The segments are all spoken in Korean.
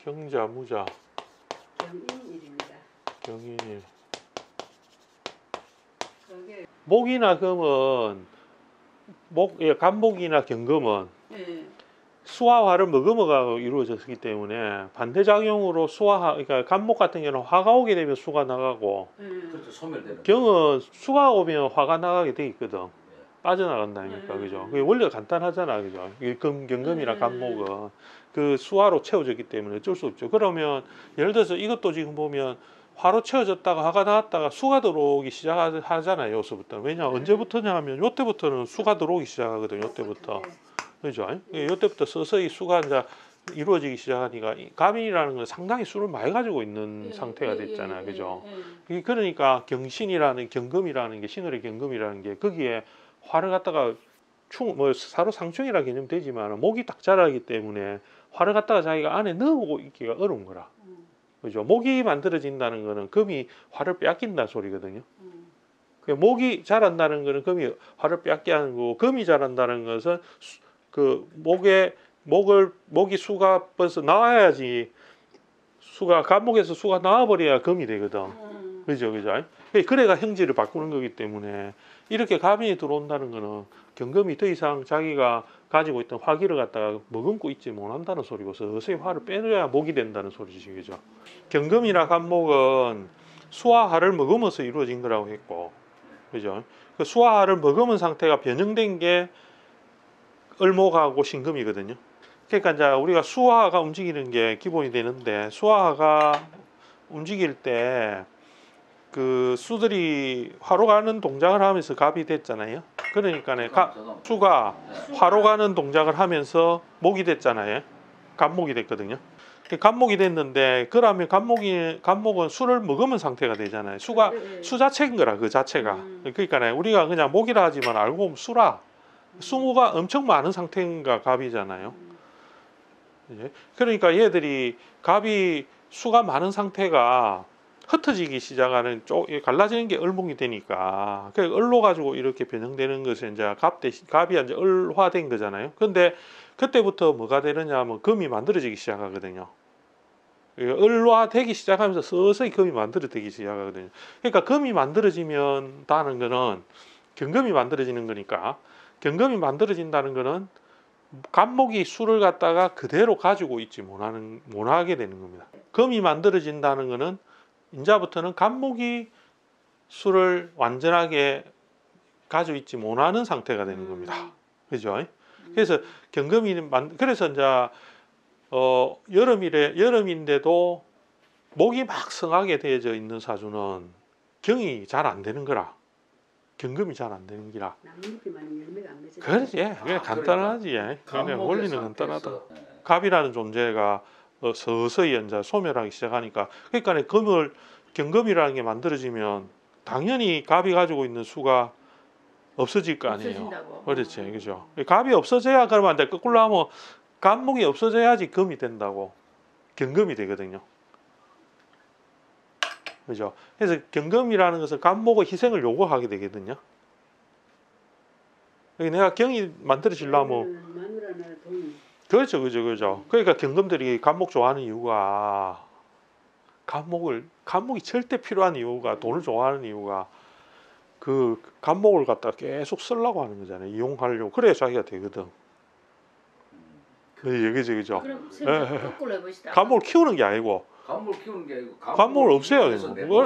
경자, 무자, 경인일입니다. 경인일. 그게 목이나 금은 간목이나 경금은 예. 수화화를 머금어가 이루어졌기 때문에 반대작용으로 그러니까 간목 같은 경우는 화가 오게 되면 수가 나가고 그렇죠. 소멸되는. 경은 수가 오면 화가 나가게 돼 있거든. 빠져나간다니까, 음. 그죠? 그게 원리가 간단하잖아, 그죠? 경금이나 간목은 그 수화로 채워졌기 때문에 어쩔 수 없죠. 그러면 예를 들어서 이것도 지금 보면 화로 채워졌다가 화가 나왔다가 수가 들어오기 시작하잖아요, 여기서부터. 왜냐, 언제부터냐 하면 요때부터는 수가 들어오기 시작하거든요, 요때부터. 그죠? 요때부터 서서히 수가 이제 이루어지기 시작하니까 갑인이라는 건 상당히 수를 많이 가지고 있는 상태가 됐잖아요, 그죠? 그러니까 경금이라는 게 신월의 경금이라는 게 거기에 화를 갖다가 사로 상충이라 개념 되지만 목이 딱 자라기 때문에 화를 갖다가 자기가 안에 넣어보고 있기가 어려운 거라. 그죠? 목이 만들어진다는 거는 금이 화를 빼앗긴다 소리거든요. 목이 자란다는 거는 금이 화를 빼앗게 하는 거고, 금이 자란다는 것은 그 목이 수가 벌써 나와야지, 간목에서 수가 나와버려야 금이 되거든. 그죠? 그래가 형질을 바꾸는 거기 때문에 이렇게 갑인이 들어온다는 거는 경금이 더 이상 자기가 가지고 있던 화기를 갖다가 머금고 있지 못한다는 소리고, 서서히 화를 빼줘야 목이 된다는 소리지, 그죠? 경금이나 간목은 수화화를 머금어서 이루어진 거라고 했고, 그죠? 그 수화화를 머금은 상태가 변형된 게 을목하고 신금이거든요. 그러니까 이제 우리가 수화가 움직이는 게 기본이 되는데, 수화가 움직일 때 그 수들이 화로 가는 동작을 하면서 갑이 됐잖아요. 그러니까 수가 화로 가는 동작을 하면서 목이 됐잖아요. 간목이 됐거든요. 간목이 됐는데, 그러면 간목은 수를 머금은 상태가 되잖아요. 수 자체인 거라, 그 자체가. 그러니까 우리가 그냥 목이라 하지만 알고 보면 수가 엄청 많은 상태인가 갑이잖아요. 그러니까 얘들이 갑이 수가 많은 상태가 흩어지기 시작하는 갈라지는 게 을목이 되니까, 그 을로 가지고 이렇게 변형되는 것은 이제 갑이 이제 을화된 거잖아요. 근데 그때부터 뭐가 되느냐 하면 금이 만들어지기 시작하거든요. 을화되기 시작하면서 서서히 금이 만들어지기 시작하거든요. 그러니까 금이 만들어지면다는 거는 경금이 만들어지는 거니까, 경금이 만들어진다는 거는 간목이 수를 갖다가 그대로 가지고 있지 못하게 되는 겁니다. 금이 만들어진다는 거는 이제부터는 간목이 수를 완전하게 가지고 있지 못하는 상태가 되는 겁니다. 그죠? 그래서 그래서 이제 여름인데도 목이 막 성하게 되어져 있는 사주는 경이 잘 안 되는 거라. 경금이 잘 안 되는 기라. 그렇지, 그냥 간단하지. 그냥 원리는 간단하다. 갑이라는 존재가 서서히 이제 소멸하기 시작하니까, 그러니까 경금이라는 게 만들어지면 당연히 갑이 가지고 있는 수가 없어질 거 아니에요. 그렇지, 그죠? 갑이 없어져야, 그러면 이제 거꾸로 하면 간목이 없어져야지 금이 된다고, 경금이 되거든요. 그죠? 그래서 경금이라는 것은 간목의 희생을 요구하게 되거든요. 내가 경이 만들어지려면 그렇죠. 그러니까 경금들이 간목 좋아하는 이유가, 간목이 절대 필요한 이유가, 돈을 좋아하는 이유가 그 간목을 갖다가 계속 쓰려고 하는 거잖아요. 이용하려고. 그래야 자기가 되거든. 그죠. 그럼 거꾸로 해보시다. 간목을 키우는 게 아니고, 간목을 없애야 되는 거.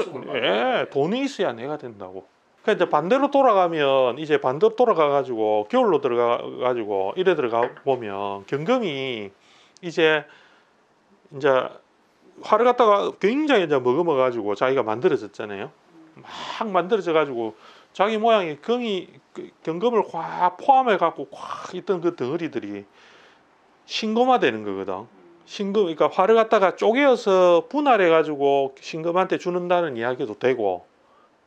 돈이 있어야 내가 된다고. 그러니까 이제 반대로 돌아가가지고 겨울로 들어가가지고 이래 들어가 보면 경금이 이제 화를 갖다가 굉장히 이제 머금어가지고 자기가 만들어졌잖아요. 막 만들어져가지고 자기 모양이 경금을 확 포함해갖고 확 있던 그 덩어리들이 신금화되는 거거든. 그러니까 화를 갖다가 쪼개어서 분할해가지고 신금한테 주는다는 이야기도 되고,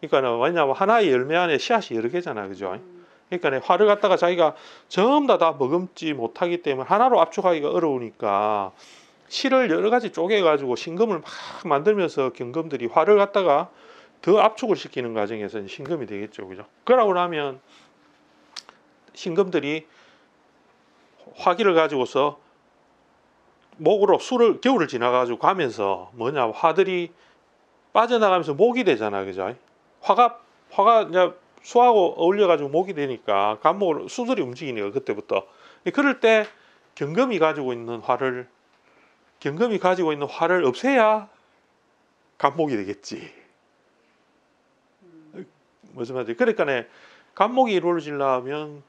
그러니까 왜냐하면 하나의 열매 안에 씨앗이 여러 개잖아, 그죠? 그러니까 화를 갖다가 자기가 전부 다 머금지 못하기 때문에 하나로 압축하기가 어려우니까 실을 여러 가지 쪼개가지고 신금을 막 만들면서 경금들이 화를 갖다가 더 압축을 시키는 과정에서 신금이 되겠죠, 그죠? 그러고 나면 신금들이 화기를 가지고서 목으로 술을 겨울을 지나가지고 가면서 뭐냐 화들이 빠져나가면서 목이 되잖아, 그죠? 화가 이제 수하고 어울려가지고 목이 되니까 간목으로 수들이 움직이니까 그때부터 그럴 때 경금이 가지고 있는 화를 없애야 간목이 되겠지. 무슨 말이지? 그러니까 간목이 이루어지려면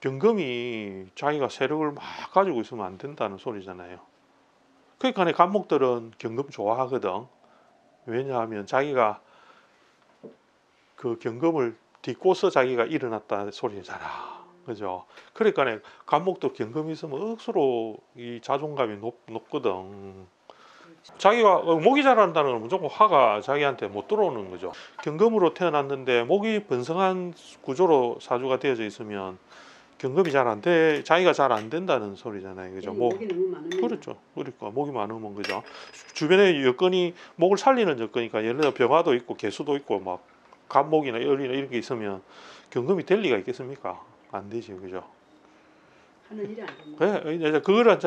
경금이 자기가 세력을 막 가지고 있으면 안 된다는 소리잖아요. 그러니까 간목들은 경금 좋아하거든. 왜냐하면 자기가 그 경금을 딛고서 자기가 일어났다는 소리잖아. 그죠? 그러니까 간목도 경금이 있으면 억수로 이 자존감이 높거든. 자기가 목이 자란다는 건 무조건 화가 자기한테 못 들어오는 거죠. 경금으로 태어났는데 목이 번성한 구조로 사주가 되어져 있으면 경금이 잘 안 돼, 자기가 잘 안 된다는 소리잖아요, 그죠? 목이 너무 많으면. 그렇죠. 그러니까 목이 많으면 그죠. 주변에 여건이 목을 살리는 여건이니까 예를 들어 병화도 있고 개수도 있고 막 간목이나 열이나 이런 게 있으면 경금이 될 리가 있겠습니까? 안 되지, 그죠? 하는 일이 안 됩니다. 그래, 이제 그거를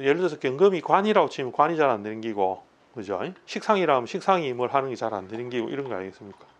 예를 들어서 경금이 관이라고 치면 관이 잘 안 되는 기고, 그죠? 식상이라면 식상이 뭘 하는 게 잘 안 되는 기고 이런 거 아니겠습니까?